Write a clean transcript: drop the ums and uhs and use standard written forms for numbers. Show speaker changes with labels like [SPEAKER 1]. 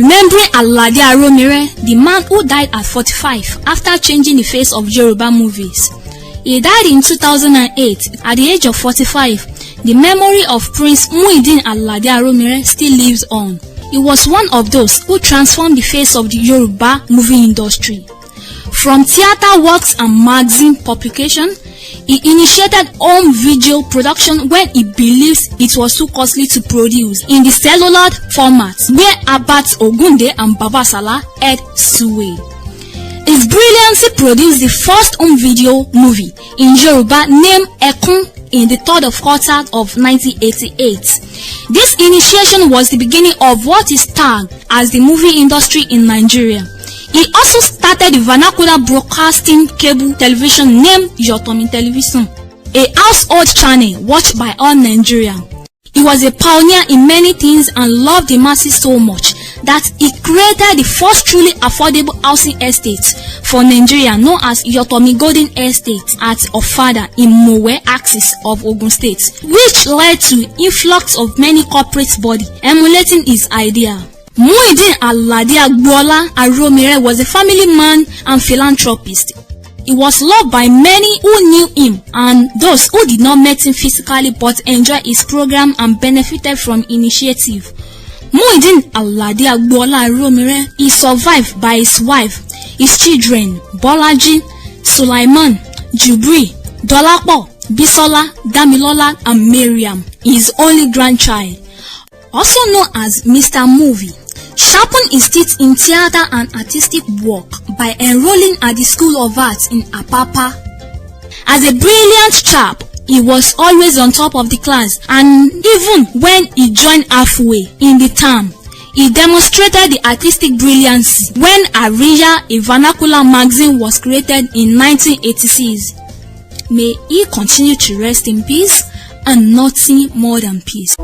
[SPEAKER 1] Remembering Alade Aromire, the man who died at 45 after changing the face of Yoruba movies. He died in 2008 at the age of 45. The memory of Prince Muyideen Alade Aromire still lives on. He was one of those who transformed the face of the Yoruba movie industry. From theater works and magazine publication, he initiated home video production when he believes it was too costly to produce in the cellular format, where Abat Ogunde and Babasala had sway. His brilliancy produced the first home video movie in Yoruba named Ekun in the third quarter of 1988. This initiation was the beginning of what is tagged as the movie industry in Nigeria. He also started the vernacular broadcasting cable television named Yotomi Television, a household channel watched by all Nigerians. He was a pioneer in many things and loved the masses so much that he created the first truly affordable housing estate for Nigeria known as Yotomi Golden Estate at Ofada in Mowe axis of Ogun State, which led to influx of many corporate bodies emulating his idea. Muyideen Alade Aromire was a family man and philanthropist. He was loved by many who knew him and those who did not meet him physically but enjoyed his program and benefited from initiative. Muyideen Alade Aromire is survived by his wife, his children Bolaji, Sulaiman, Jubri, Dolapo, Bisola, Damilola and Miriam, his only grandchild. Also known as Mr. Movie, sharpened his teeth in theater and artistic work by enrolling at the School of Arts in Apapa. As a brilliant chap, he was always on top of the class, and even when he joined halfway in the term, he demonstrated the artistic brilliance when Ariya, a vernacular magazine, was created in 1986. May he continue to rest in peace and nothing more than peace.